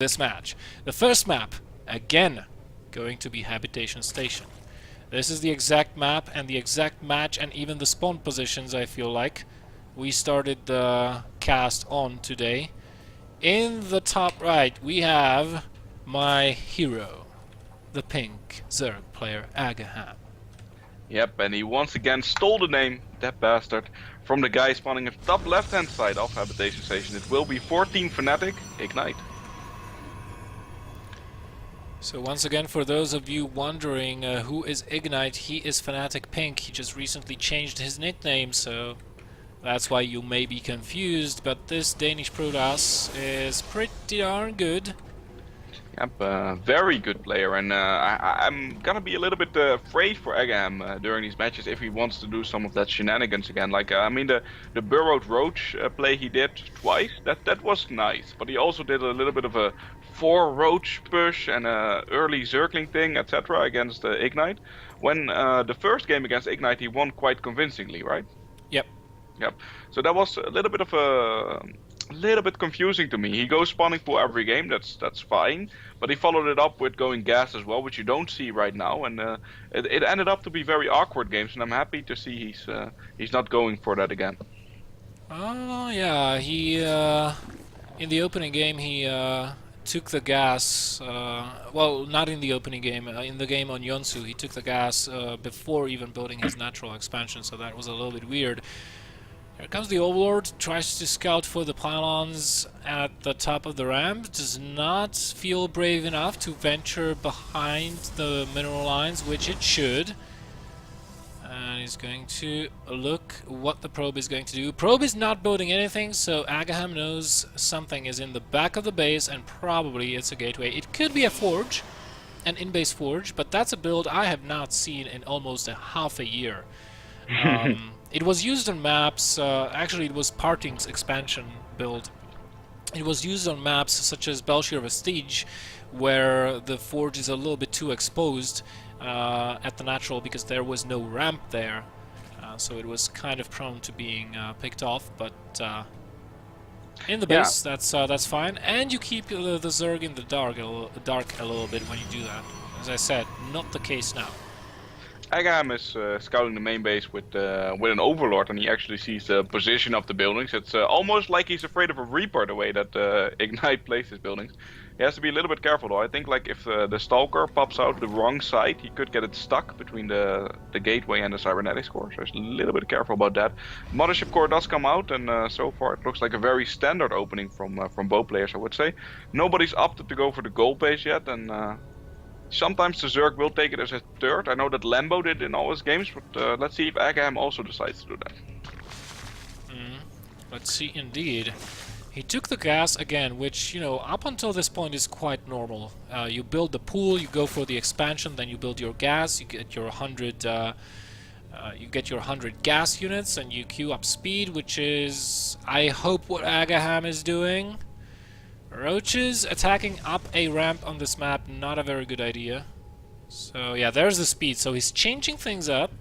this match. The first map, again, going to be Habitation Station. This is the exact map and the exact match and even the spawn positions, I feel like. We started the cast on today. In the top right, we have my hero, the pink Zerg player, aGaham. Yep, and he once again stole the name, that bastard, from the guy spawning at the top left-hand side of Habitation Station. It will be 14 Fnatic, Ignite. So once again, for those of you wondering who is Ignite, he is Fnatic Pink. He just recently changed his nickname, so that's why you may be confused. But this Danish Protoss is pretty darn good. Yep, very good player, and I'm gonna be a little bit afraid for aGaham during these matches if he wants to do some of that shenanigans again. Like, I mean, the burrowed roach play he did twice, that was nice, but he also did a little bit of a 4 roach push and a early circling thing, etc. against Ignite. When the first game against Ignite, he won quite convincingly, right? Yep. Yep. So that was a little bit of a little bit confusing to me. He goes spawning pool every game, that's fine, but he followed it up with going gas as well, which you don't see right now, and it ended up to be very awkward games, and I'm happy to see he's not going for that again. Oh yeah, he in the opening game he took the gas. Well, not in the opening game. In the game on Yonsu, he took the gas before even building his natural expansion, so that was a little bit weird. Here comes the Overlord, tries to scout for the pylons at the top of the ramp, does not feel brave enough to venture behind the mineral lines, which it should. And he's going to look what the probe is going to do. Probe is not building anything, so aGaham knows something is in the back of the base, and probably it's a gateway. It could be a forge, an in-base forge, but that's a build I have not seen in almost half a year. It was used on maps, actually it was Parting's expansion build. It was used on maps such as Belshir Vestige, where the forge is a little bit too exposed at the natural because there was no ramp there. So it was kind of prone to being picked off, but in the base, that's fine. And you keep the Zerg in the dark a little bit when you do that. As I said, not the case now. aGaham is scouting the main base with an Overlord, and he actually sees the position of the buildings. It's almost like he's afraid of a Reaper, the way that Ignite plays his buildings. He has to be a little bit careful though. I think like if the Stalker pops out the wrong side, he could get it stuck between the Gateway and the Cybernetics core, so he's a little bit careful about that. Mothership core does come out, and so far it looks like a very standard opening from both players, I would say. Nobody's opted to go for the gold base yet, and sometimes the Zerg will take it as a third. I know that Lambo did in all his games, but let's see if aGaham also decides to do that. Let's see, indeed. He took the gas again, which, you know, up until this point is quite normal. You build the pool, you go for the expansion, then you build your gas, you get your 100 gas units, and you queue up speed, which is, I hope, what aGaham is doing. Roaches attacking up a ramp on this map, not a very good idea. So yeah, there's the speed. So he's changing things up.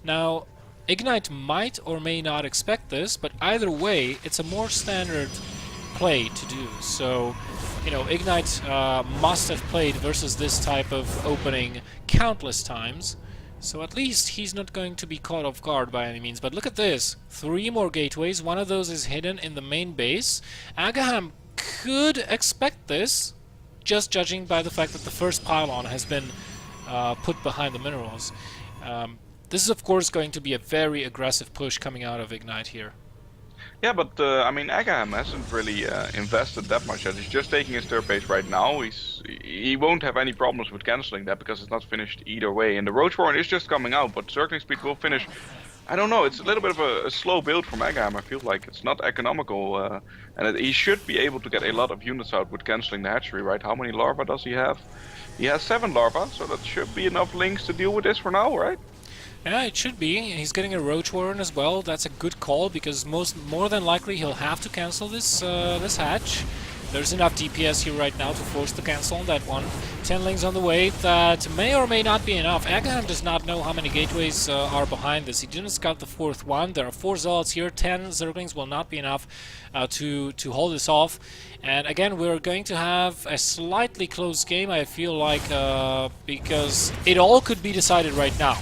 Now, Ignite might or may not expect this, but either way, it's a more standard play to do. So, you know, Ignite must have played versus this type of opening countless times. So at least he's not going to be caught off guard by any means. But look at this. 3 more gateways. One of those is hidden in the main base. aGaham could expect this, just judging by the fact that the first pylon has been put behind the minerals. This is of course going to be a very aggressive push coming out of Ignite here. Yeah, but I mean, aGaham hasn't really invested that much yet. He's just taking his third base right now. He won't have any problems with cancelling that because it's not finished either way. And the Roach Warren is just coming out, but circling speed will finish. I don't know, it's a little bit of a slow build from aGaham, I feel like. It's not economical, and he should be able to get a lot of units out with cancelling the hatchery, right? How many larvae does he have? He has 7 larvae, so that should be enough links to deal with this for now, right? Yeah, it should be. He's getting a Roach Warren as well. That's a good call, because more than likely he'll have to cancel this this hatch. There's enough DPS here right now to force the cancel on that one. 10 lings on the way. That may or may not be enough. aGaham does not know how many gateways are behind this. He didn't scout the 4th one. There are 4 zealots here. 10 zerglings will not be enough to hold this off. And again, we're going to have a slightly close game, I feel like, because it all could be decided right now.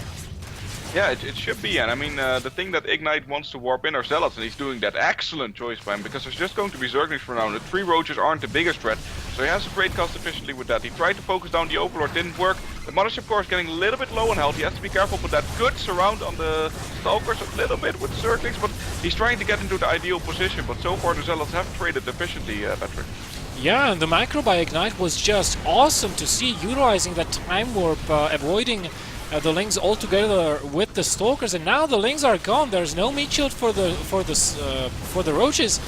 Yeah, it should be, and I mean, the thing that Ignite wants to warp in are Zealots, and he's doing that excellent choice by him, because there's just going to be Zerglings for now, and the 3 Roaches aren't the biggest threat, so he has to trade cost efficiently with that. He tried to focus down the Overlord, didn't work. The Mothership Core is getting a little bit low on health, he has to be careful with that good surround on the Stalkers a little bit with Zerglings, but he's trying to get into the ideal position, but so far the Zealots have traded efficiently, Patrick. Yeah, and the macro by Ignite was just awesome to see, utilizing that time warp, avoiding the lings altogether with the stalkers, and now the lings are gone. There's no meat shield for the roaches,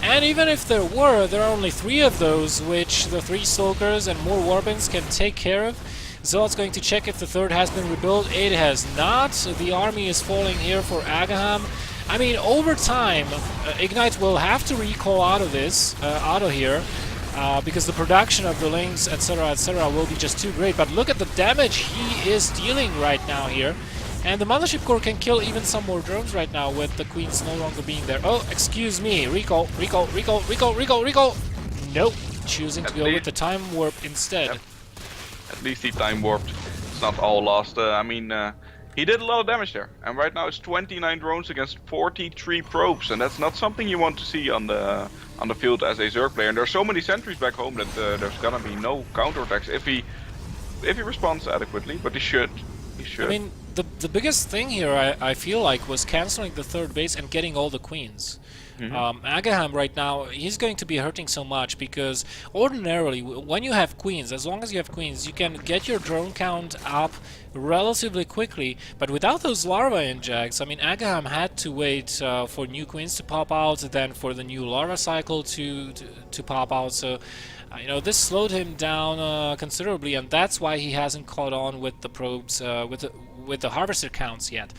and even if there are only 3 of those, which the 3 stalkers and more warbins can take care of. Zealot's going to check if the 3rd has been rebuilt. It has not. The army is falling here for aGaham. I mean, over time, Ignite will have to recall out of this, out of here. Because the production of the lings, etc., will be just too great. But look at the damage he is dealing right now here. And the Mothership Core can kill even some more drones right now with the Queens no longer being there. Oh, excuse me. Recall. Nope. Choosing to go with the time warp instead. Yep. At least he time warped. It's not all lost. I mean, he did a lot of damage there. And right now it's 29 drones against 43 probes. And that's not something you want to see on the field as a Zerg player. And there are so many sentries back home that there's gonna be no counterattacks if he responds adequately, but he should. I mean, the biggest thing here I feel like was canceling the 3rd base and getting all the queens. aGaham right now, he's going to be hurting so much because ordinarily when you have queens, as long as you have queens, you can get your drone count up relatively quickly, but without those larva injects, I mean, aGaham had to wait for new queens to pop out, then for the new larva cycle to pop out, so you know, this slowed him down considerably, and that's why he hasn't caught on with the probes, with the harvester counts yet.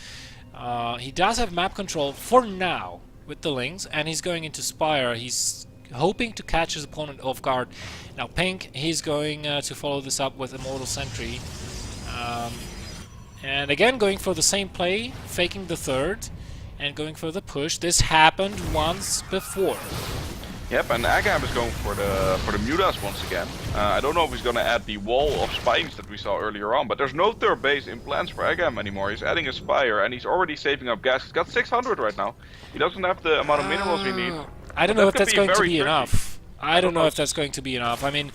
He does have map control for now with the lings, and he's going into Spire. He's hoping to catch his opponent off guard. Now Pink, he's going to follow this up with Immortal Sentry. And again going for the same play, faking the 3rd, and going for the push. This happened once before. Yep, and aGaham is going for the Mutas once again. I don't know if he's going to add the wall of spines that we saw earlier on, but there's no 3rd base in plans for aGaham anymore. He's adding a Spire, and he's already saving up gas. He's got 600 right now. He doesn't have the amount of minerals he needs. I don't know if that's going to be enough. I don't know if that's going to be enough. I mean,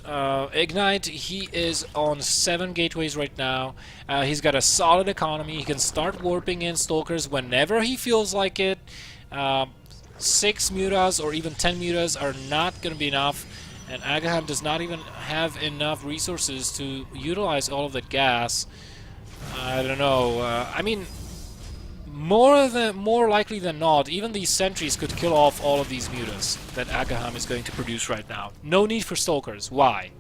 Ignite, he is on 7 gateways right now. He's got a solid economy. He can start warping in Stalkers whenever he feels like it. 6 mutas or even 10 mutas are not going to be enough, and aGaham does not even have enough resources to utilize all of that gas. I don't know. I mean, more likely than not, even these sentries could kill off all of these mutas that aGaham is going to produce right now. No need for stalkers. Why?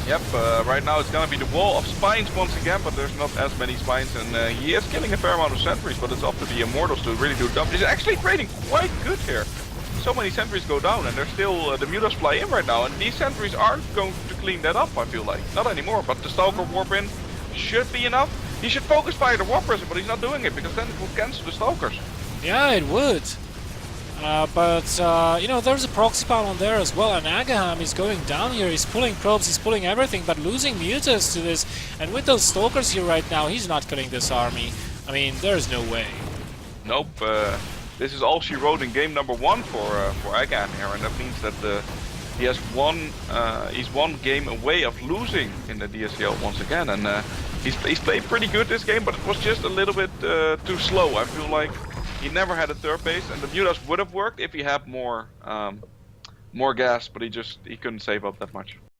Yep, right now it's gonna be the wall of spines once again, but there's not as many spines, and he is killing a fair amount of sentries, but it's up to the Immortals to really do dump. He's actually trading quite good here. So many sentries go down, and there's still the mutas fly in right now, and these sentries aren't going to clean that up, I feel like. Not anymore, but the Stalker warp in should be enough. He should focus fire the warp pressure, but he's not doing it, because then it will cancel the Stalkers. Yeah, it would. You know, there's a proxy pylon there as well, and aGaham is going down here. He's pulling probes, he's pulling everything, but losing mutas to this. And with those stalkers here right now, he's not killing this army. I mean, there's no way. Nope. This is all she wrote in game number 1 for aGaham here, and that means that he has he's 1 game away of losing in the DSCL once again. And he's played pretty good this game, but it was just a little bit too slow. I feel like he never had a 3rd base, and the mutas would have worked if he had more gas, but he couldn't save up that much.